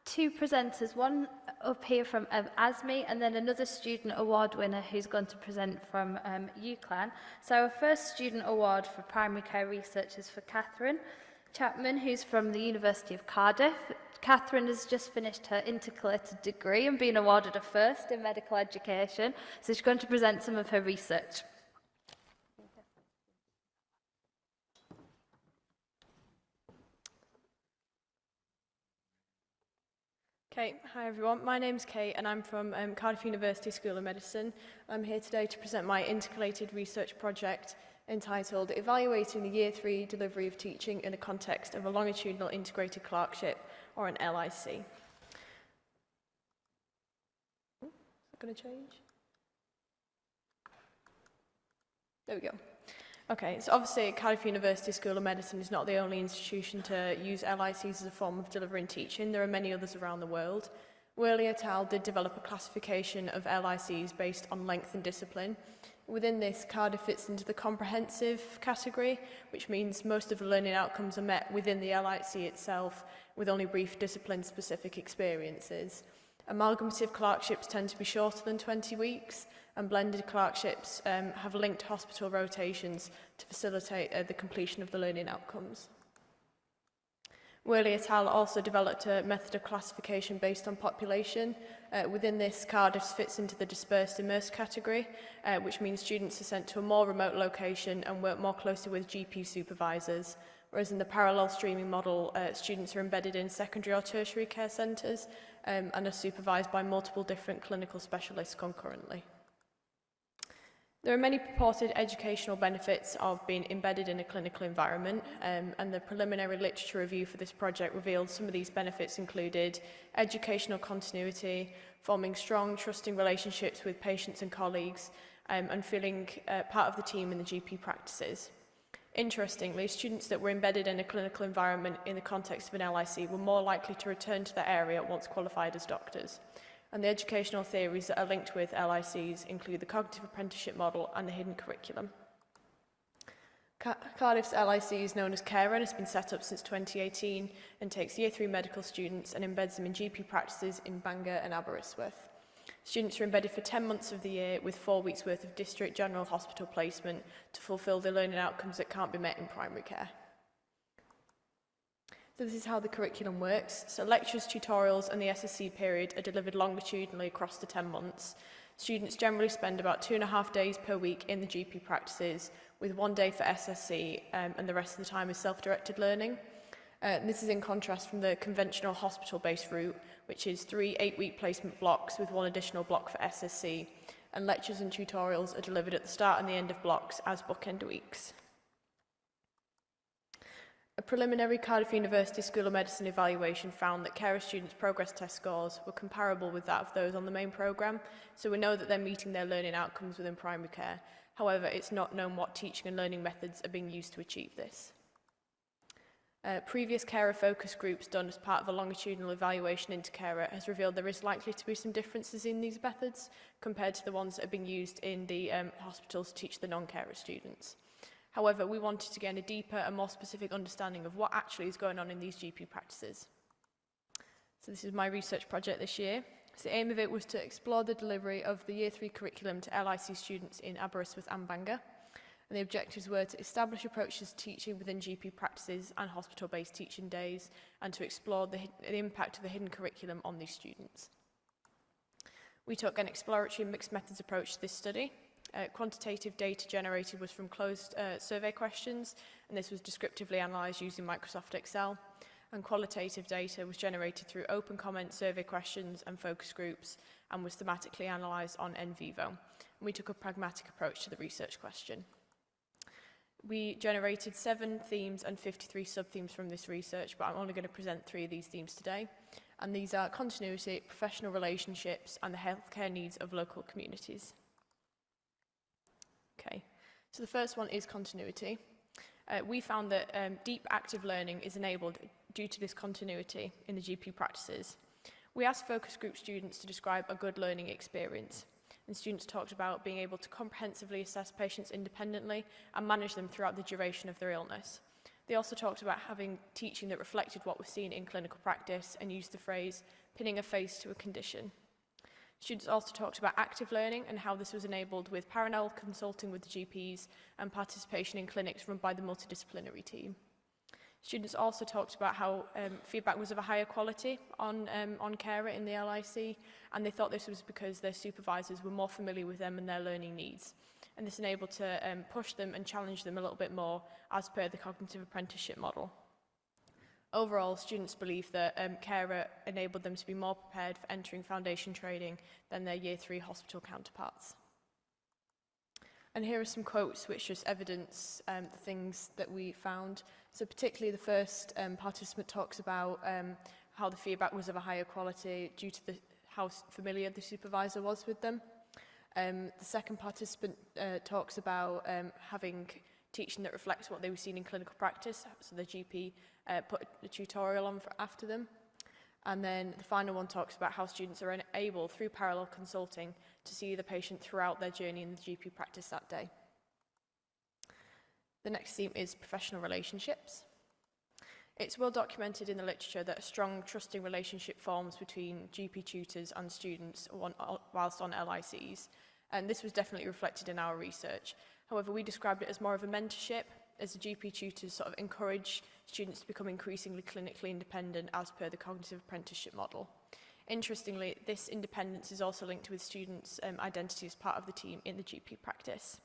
two presenters, one up here from ASME and then another student award winner who's going to present from UCLan. So our first student award for primary care research is for Catherine Chapman, who's from the University of Cardiff. Catherine has just finished her intercalated degree and been awarded a first in medical education, so she's going to present some of her research. Okay, hi everyone, my name's Kate and I'm from Cardiff University School of Medicine. I'm here today to present my intercalated research project entitled Evaluating the Year 3 Delivery of Teaching in the Context of a Longitudinal Integrated Clerkship, or an LIC. Is that going to change? There we go. Okay, so obviously Cardiff University School of Medicine is not the only institution to use LICs as a form of delivering teaching. There are many others around the world. Worley et al. Did develop a classification of LICs based on length and discipline. Within this, Cardiff fits into the comprehensive category, which means most of the learning outcomes are met within the LIC itself, with only brief discipline-specific experiences. Amalgamative clerkships tend to be shorter than 20 weeks, and blended clerkships have linked hospital rotations to facilitate the completion of the learning outcomes. Worley et al. Also developed a method of classification based on population. Within this, Cardiff fits into the dispersed immersed category, which means students are sent to a more remote location and work more closely with GP supervisors, whereas in the parallel streaming model, students are embedded in secondary or tertiary care centres and are supervised by multiple different clinical specialists concurrently. There are many purported educational benefits of being embedded in a clinical environment, and the preliminary literature review for this project revealed some of these benefits included educational continuity, forming strong, trusting relationships with patients and colleagues, and feeling part of the team in the GP practices. Interestingly, students that were embedded in a clinical environment in the context of an LIC were more likely to return to the area once qualified as doctors. And the educational theories that are linked with LICs include the cognitive apprenticeship model and the hidden curriculum. Cardiff's LIC is known as Carer and has been set up since 2018 and takes Year 3 medical students and embeds them in GP practices in Bangor and Aberystwyth. Students are embedded for 10 months of the year with 4 weeks worth of district general hospital placement to fulfil the learning outcomes that can't be met in primary care. So this is how the curriculum works. So lectures, tutorials and the SSC period are delivered longitudinally across the 10 months. Students generally spend about 2.5 days per week in the GP practices, with 1 day for SSC and the rest of the time is self-directed learning. This is in contrast from the conventional hospital-based route, which is 3 8-week placement blocks with 1 additional block for SSC, and lectures and tutorials are delivered at the start and the end of blocks as bookend weeks. A preliminary Cardiff University School of Medicine evaluation found that carer students' progress test scores were comparable with that of those on the main programme, so we know that they're meeting their learning outcomes within primary care. However, it's not known what teaching and learning methods are being used to achieve this. Previous carer focus groups done as part of a longitudinal evaluation into carer has revealed there is likely to be some differences in these methods compared to the ones that are being used in the hospitals to teach the non-carer students. However, we wanted to gain a deeper and more specific understanding of what actually is going on in these GP practices. So this is my research project this year. So the aim of it was to explore the delivery of the Year 3 curriculum to LIC students in Aberystwyth and Bangor. And the objectives were to establish approaches to teaching within GP practices and hospital-based teaching days, and to explore the impact of the hidden curriculum on these students. We took an exploratory mixed methods approach to this study. Quantitative data generated was from closed survey questions, and this was descriptively analysed using Microsoft Excel. And qualitative data was generated through open comment survey questions and focus groups, and was thematically analysed on NVivo. And we took a pragmatic approach to the research question. We generated 7 themes and 53 sub-themes from this research, but I'm only going to present 3 of these themes today. And these are continuity, professional relationships, and the healthcare needs of local communities. Okay, so the first one is continuity. We found that deep active learning is enabled due to this continuity in the GP practices. We asked focus group students to describe a good learning experience, and students talked about being able to comprehensively assess patients independently and manage them throughout the duration of their illness. They also talked about having teaching that reflected what was seen in clinical practice and used the phrase pinning a face to a condition. Students also talked about active learning and how this was enabled with parallel consulting with the GPs and participation in clinics run by the multidisciplinary team. Students also talked about how feedback was of a higher quality on carer in the LIC, and they thought this was because their supervisors were more familiar with them and their learning needs. And this enabled to push them and challenge them a little bit more as per the cognitive apprenticeship model. Overall, students believe that carer enabled them to be more prepared for entering foundation training than their Year 3 hospital counterparts. And here are some quotes which just evidence the things that we found. So particularly the first participant talks about how the feedback was of a higher quality due to how familiar the supervisor was with them. The second participant talks about having teaching that reflects what they were seeing in clinical practice, so the GP put a tutorial on after them. And then the final one talks about how students are able, through parallel consulting, to see the patient throughout their journey in the GP practice that day. The next theme is professional relationships. It's well documented in the literature that a strong, trusting relationship forms between GP tutors and students whilst on LICs, and this was definitely reflected in our research. However, we described it as more of a mentorship, as the GP tutors sort of encourage students to become increasingly clinically independent as per the cognitive apprenticeship model. Interestingly, this independence is also linked with students' identity as part of the team in the GP practice.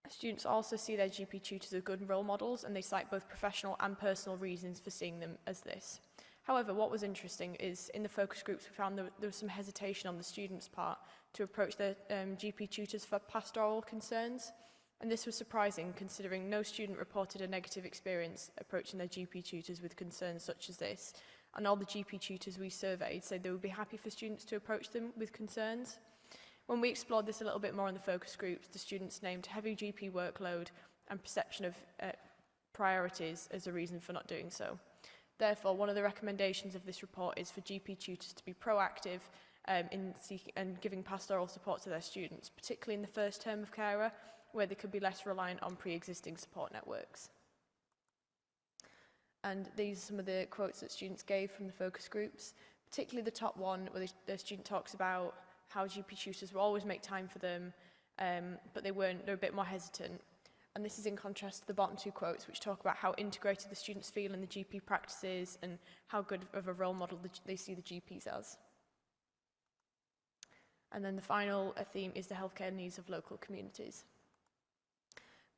Students also see their GP tutors as good role models, and they cite both professional and personal reasons for seeing them as this. However, what was interesting is in the focus groups we found there was some hesitation on the students' part to approach their GP tutors for pastoral concerns, and this was surprising considering no student reported a negative experience approaching their GP tutors with concerns such as this, and all the GP tutors we surveyed said they would be happy for students to approach them with concerns. When we explored this a little bit more in the focus groups, the students named heavy GP workload and perception of priorities as a reason for not doing so. Therefore, one of the recommendations of this report is for GP tutors to be proactive in seeking and giving pastoral support to their students, particularly in the first term of carer, where they could be less reliant on pre-existing support networks. And these are some of the quotes that students gave from the focus groups, particularly the top one, where the student talks about how GP tutors will always make time for them, but they're a bit more hesitant. And this is in contrast to the bottom two quotes, which talk about how integrated the students feel in the GP practices and how good of a role model they see the GPs as. And then the final theme is the healthcare needs of local communities.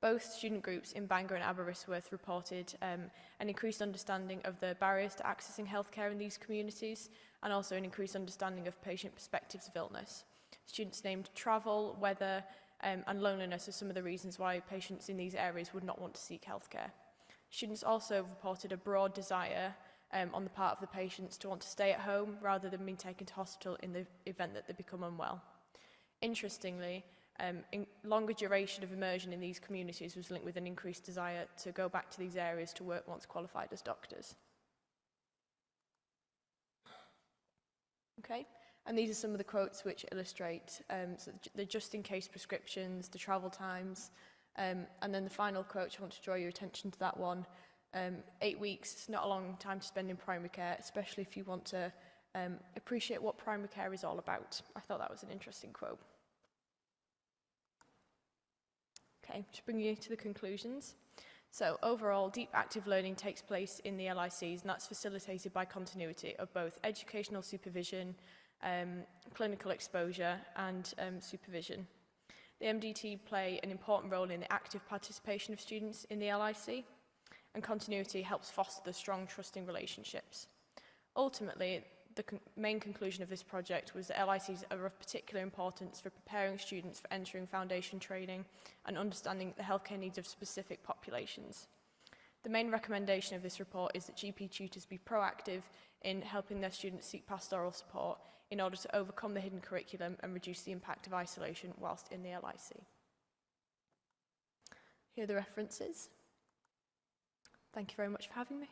Both student groups in Bangor and Aberystwyth reported an increased understanding of the barriers to accessing healthcare in these communities, and also an increased understanding of patient perspectives of illness. Students named travel, weather, and loneliness are some of the reasons why patients in these areas would not want to seek healthcare. Students also reported a broad desire on the part of the patients to want to stay at home rather than being taken to hospital in the event that they become unwell. Interestingly, longer duration of immersion in these communities was linked with an increased desire to go back to these areas to work once qualified as doctors. Okay. And these are some of the quotes which illustrate so the just-in-case prescriptions, the travel times, and then the final quote, I want to draw your attention to that one. 8 weeks is not a long time to spend in primary care, especially if you want to appreciate what primary care is all about. I thought that was an interesting quote. Okay, to bring you to the conclusions. So overall, deep active learning takes place in the LICs, and that's facilitated by continuity of both educational supervision, clinical exposure and supervision. The MDT play an important role in the active participation of students in the LIC, and continuity helps foster the strong, trusting relationships. Ultimately, the main conclusion of this project was that LICs are of particular importance for preparing students for entering foundation training and understanding the healthcare needs of specific populations. The main recommendation of this report is that GP tutors be proactive in helping their students seek pastoral support in order to overcome the hidden curriculum and reduce the impact of isolation whilst in the LIC. Here are the references. Thank you very much for having me.